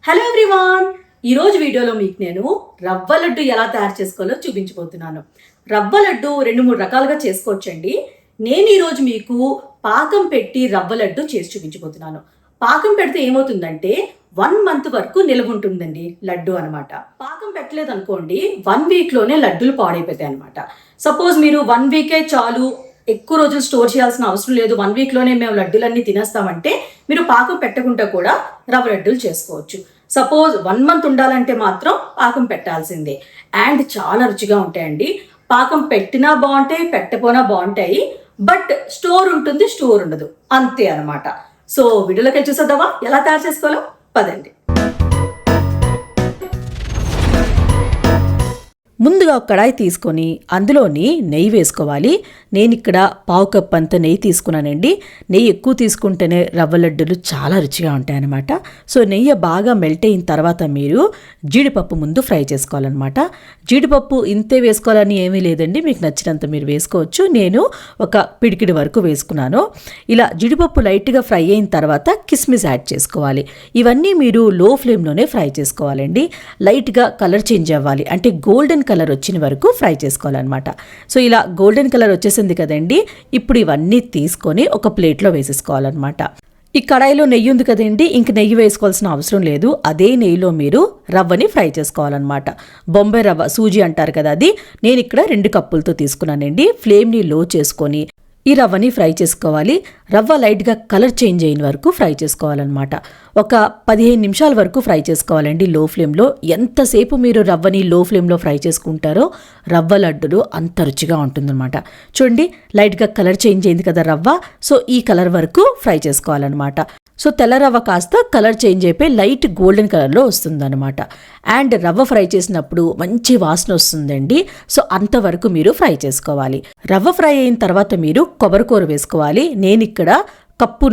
Hello everyone, ఈరోజు వీడియోలో మీకు నేను రవ్వ లడ్డు ఎలా తయారు చేసుకోవాలో చూపించబోతున్నాను. రవ్వ లడ్డు 2-3 రకాలుగా చేసుకోవచ్చండి. నేను ఈరోజు మీకు పాకం పెట్టి రవ్వ లడ్డు చేసి చూపించబోతున్నాను. పాకం పెడితే ఏమవుతుందంటే 1 మంత్ వరకు నిల్వ ఉంటుందండి లడ్డు అనమాట. పాకం పెట్టలేదు అనుకోండి 1 వీక్లోనే లడ్డులు పాడైపోతాయి అనమాట. సపోజ్ మీరు 1 వీకే చాలు, ఎక్కువ రోజులు స్టోర్ చేయాల్సిన అవసరం లేదు, 1 వీక్లోనే మేము లడ్డూలన్నీ తినేస్తామంటే మీరు పాకం పెట్టకుండా కూడా రవ్వ లడ్డూలు చేసుకోవచ్చు. సపోజ్ 1 మంత్ ఉండాలంటే మాత్రం పాకం పెట్టాల్సిందే. అండ్ చాలా రుచిగా ఉంటాయండి. పాకం పెట్టినా బాగుంటాయి, పెట్టపోయినా బాగుంటాయి. బట్ స్టోర్ ఉంటుంది, స్టోర్ ఉండదు, అంతే అనమాట. సో వీడియోలోకి చూసేద్దామా ఎలా తయారు చేసుకోవాలో? పదండి. ముందుగా ఒక కడాయి తీసుకొని అందులోని నెయ్యి వేసుకోవాలి. నేను ఇక్కడ 1/2 కప్ అంత నెయ్యి తీసుకున్నానండి. నెయ్యి ఎక్కువ తీసుకుంటేనే రవ్వ లడ్డూలు చాలా రుచిగా ఉంటాయన్నమాట. సో నెయ్యి బాగా మెల్ట్ అయిన తర్వాత మీరు జీడిపప్పు ముందు ఫ్రై చేసుకోవాలన్నమాట. జీడిపప్పు ఇంతే వేసుకోవాలని ఏమీ లేదండి, మీకు నచ్చినంత మీరు వేసుకోవచ్చు. నేను ఒక పిడికిడి వరకు వేసుకున్నాను. ఇలా జీడిపప్పు లైట్గా ఫ్రై అయిన తర్వాత కిస్మిస్ యాడ్ చేసుకోవాలి. ఇవన్నీ మీరు లో ఫ్లేమ్లోనే ఫ్రై చేసుకోవాలండి. లైట్గా కలర్ చేంజ్ అవ్వాలి, అంటే గోల్డెన్ కలర్ వచ్చిన వరకు ఫ్రై చేసుకోవాలన్నమాట. సో ఇలా గోల్డెన్ కలర్ వచ్చేసింది కదండి, ఇప్పుడు ఇవన్నీ తీసుకొని ఒక ప్లేట్లో వేసేసుకోవాలన్నమాట. ఈ కడాయిలో నెయ్యి ఉంది కదండి, ఇంక నెయ్యి వేసుకోవాల్సిన అవసరం లేదు. అదే నెయ్యిలో మీరు రవ్వని ఫ్రై చేసుకోవాలన్నమాట. బొంబాయి రవ్వ, సూజీ అంటారు కదా, అది నేను ఇక్కడ 2 కప్పులతో తీసుకున్నానండి. ఫ్లేమ్ని లో చేసుకొని ఈ రవ్వని ఫ్రై చేసుకోవాలి. రవ్వ లైట్గా కలర్ చేంజ్ అయిన వరకు ఫ్రై చేసుకోవాలన్నమాట. ఒక 15 నిమిషాల వరకు ఫ్రై చేసుకోవాలండి లో ఫ్లేమ్లో. ఎంతసేపు మీరు రవ్వని లో ఫ్లేమ్లో ఫ్రై చేసుకుంటారో రవ్వ లడ్డులు అంత రుచిగా ఉంటుందన్నమాట. చూడండి, లైట్గా కలర్ చేంజ్ అయింది కదా రవ్వ. సో ఈ కలర్ వరకు ఫ్రై చేసుకోవాలన్నమాట. సో తెల్ల రవ్వ కాస్త కలర్ చేంజ్ అయిపోయి లైట్ గోల్డెన్ కలర్లో వస్తుందన్నమాట. అండ్ రవ్వ ఫ్రై చేసినప్పుడు మంచి వాసన వస్తుందండి. సో అంతవరకు మీరు ఫ్రై చేసుకోవాలి. రవ్వ ఫ్రై అయిన తర్వాత మీరు కొబ్బరికూర వేసుకోవాలి. నేను ఇక్కడ 1.5 కప్పు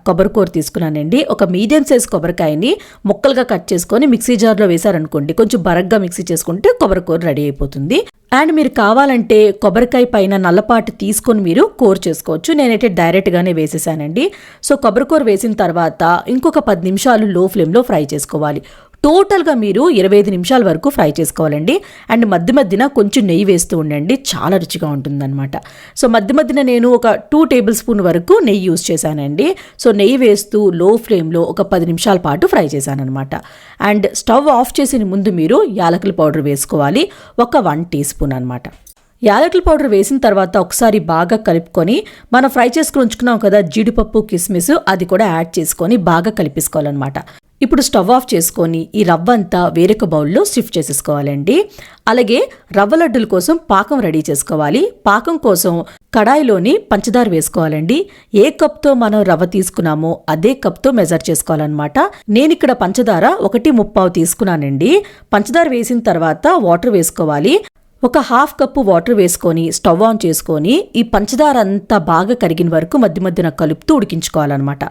కొబ్బరికూర తీసుకున్నానండి. ఒక మీడియం సైజ్ కొబ్బరికాయని ముక్కలుగా కట్ చేసుకొని మిక్సీ జార్లో వేశారనుకోండి, కొంచెం బరగ్గా మిక్సీ చేసుకుంటే కొబ్బరికూర రెడీ అయిపోతుంది. అండ్ మీరు కావాలంటే కొబ్బరికాయ పైన నల్లపాటు తీసుకొని మీరు కూర చేసుకోవచ్చు. నేనైతే డైరెక్ట్గానే వేసేసానండి. సో కొబ్బరికూర వేసిన తర్వాత ఇంకొక 10 నిమిషాలు లో ఫ్లేమ్లో ఫ్రై చేసుకోవాలి. టోటల్గా మీరు 25 నిమిషాల వరకు ఫ్రై చేసుకోవాలండి. అండ్ మధ్య మధ్యన కొంచెం నెయ్యి వేస్తూ ఉండండి, చాలా రుచిగా ఉంటుందన్నమాట. సో మధ్య మధ్యన నేను ఒక 2 టేబుల్ స్పూన్ వరకు నెయ్యి యూజ్ చేశానండి. సో నెయ్యి వేస్తూ లో ఫ్లేమ్లో ఒక 10 నిమిషాల పాటు ఫ్రై చేశానమాట. అండ్ స్టవ్ ఆఫ్ చేసిన ముందు మీరు యాలకుల పౌడర్ వేసుకోవాలి, ఒక 1 టీ స్పూన్ అనమాట. యాలకుల పౌడర్ వేసిన తర్వాత ఒకసారి బాగా కలుపుకొని మనం ఫ్రై చేసుకుని ఉంచుకున్నాం కదా జీడిపప్పు, కిస్మిస్, అది కూడా యాడ్ చేసుకొని బాగా కలిపేసుకోవాలన్నమాట. ఇప్పుడు స్టవ్ ఆఫ్ చేసుకొని ఈ రవ్వ అంతా వేరొక బౌల్లో షిఫ్ట్ చేసేసుకోవాలండి. అలాగే రవ్వ లడ్డుల కోసం పాకం రెడీ చేసుకోవాలి. పాకం కోసం కడాయిలోని పంచదార వేసుకోవాలండి. ఏ కప్తో మనం రవ్వ తీసుకున్నామో అదే కప్తో మెజర్ చేసుకోవాలన్నమాట. నేను ఇక్కడ పంచదార 1/3 తీసుకున్నానండి. పంచదార వేసిన తర్వాత వాటర్ వేసుకోవాలి. ఒక 1/2 కప్పు వాటర్ వేసుకొని స్టవ్ ఆన్ చేసుకొని ఈ పంచదార అంతా బాగా కరిగిన వరకు మధ్య మధ్యన కలుపుతూ ఉడికించుకోవాలన్నమాట.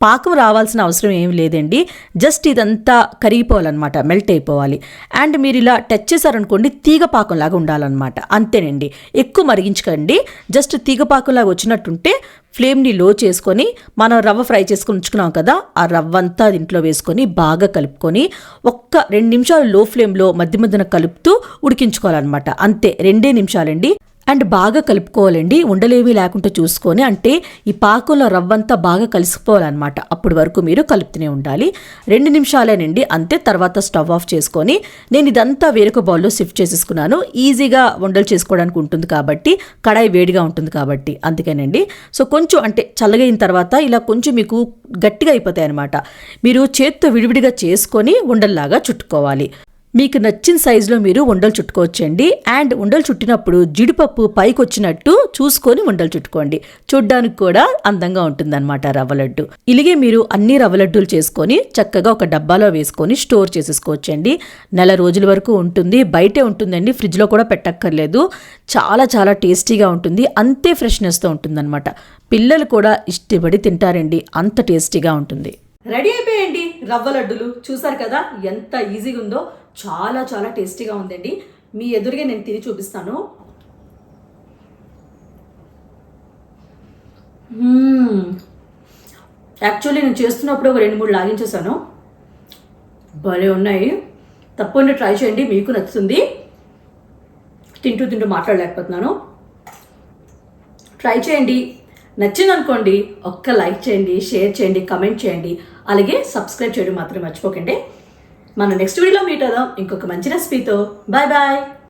పాకం రావాల్సిన అవసరం ఏమి లేదండి, జస్ట్ ఇదంతా కరిగిపోవాలన్నమాట, మెల్ట్ అయిపోవాలి. అండ్ మీరు ఇలా టచ్ చేశారనుకోండి తీగ పాకంలాగా ఉండాలన్నమాట, అంతేనండి. ఎక్కువ మరిగించకండి, జస్ట్ తీగ పాకంలాగా వచ్చినట్టుంటే ఫ్లేమ్ని లో చేసుకొని మనం రవ్వ ఫ్రై చేసుకుని ఉంచుకున్నాం కదా, ఆ రవ్వంతా దీంట్లో వేసుకొని బాగా కలుపుకొని ఒక్క 2 నిమిషాలు లో ఫ్లేమ్లో మధ్య మధ్యన కలుపుతూ ఉడికించుకోవాలన్నమాట. అంతే, 2 నిమిషాలండి. అండ్ బాగా కలుపుకోవాలండి, ఉండలేమీ లేకుండా చూసుకొని, అంటే ఈ పాకంలో రవ్వంతా బాగా కలిసిపోవాలన్నమాట. అప్పటి వరకు మీరు కలుపుతూనే ఉండాలి. 2 నిమిషాలేనండి, అంతే. తర్వాత స్టవ్ ఆఫ్ చేసుకొని నేను ఇదంతా వేరొక బౌల్లో షిఫ్ట్ చేసేసుకున్నాను. ఈజీగా వంటలు చేసుకోవడానికి ఉంటుంది కాబట్టి, కడాయి వేడిగా ఉంటుంది కాబట్టి, అందుకేనండి. సో కొంచెం అంటే చల్లగా అయిన తర్వాత ఇలా కొంచెం మీకు గట్టిగా అయిపోతాయి అనమాట. మీరు చేత్తో విడివిడిగా చేసుకొని ఉండల్లాగా చుట్టుకోవాలి. మీకు నచ్చిన సైజులో మీరు ఉండలు చుట్టుకోవచ్చండి. అండ్ ఉండలు చుట్టినప్పుడు జీడిపప్పు పైకి వచ్చినట్టు చూసుకొని ఉండలు చుట్టుకోండి, చూడ్డానికి కూడా అందంగా ఉంటుందన్నమాట రవ్వ లడ్డు. ఇలాగే మీరు అన్ని రవ్వ లడ్డూలు చేసుకొని చక్కగా ఒక డబ్బాలో వేసుకొని స్టోర్ చేసేసుకోవచ్చండి. 1 రోజుల వరకు ఉంటుంది, బయటే ఉంటుందండి, ఫ్రిడ్జ్లో కూడా పెట్టక్కర్లేదు. చాలా చాలా టేస్టీగా ఉంటుంది, అంతే ఫ్రెష్నెస్తో ఉంటుందన్నమాట. పిల్లలు కూడా ఇష్టపడి తింటారండి, అంత టేస్టీగా ఉంటుంది. రెడీ అయిపోయండి రవ్వ లడ్డులు. చూసారు కదా ఎంత ఈజీగా ఉందో, చాలా చాలా టేస్టీగా ఉందండి. మీ ఎదురుగా నేను తిని చూపిస్తాను. యాక్చువల్లీ నేను చేస్తున్నప్పుడు ఒక 2-3 లాగించేసాను. భలే ఉన్నాయి. తప్పకుండా ట్రై చేయండి, మీకు నచ్చుతుంది. తింటూ మాట్లాడలేకపోతున్నాను. ట్రై చేయండి, నచ్చిందనుకోండి ఒక్క లైక్ చేయండి, షేర్ చేయండి, కమెంట్ చేయండి, అలాగే సబ్స్క్రైబ్ చేయడం మాత్రం మర్చిపోకండి. మనం నెక్స్ట్ వీడియోలో మీట్ అవుదాం ఇంకొక మంచి రెసిపీతో. Bye bye.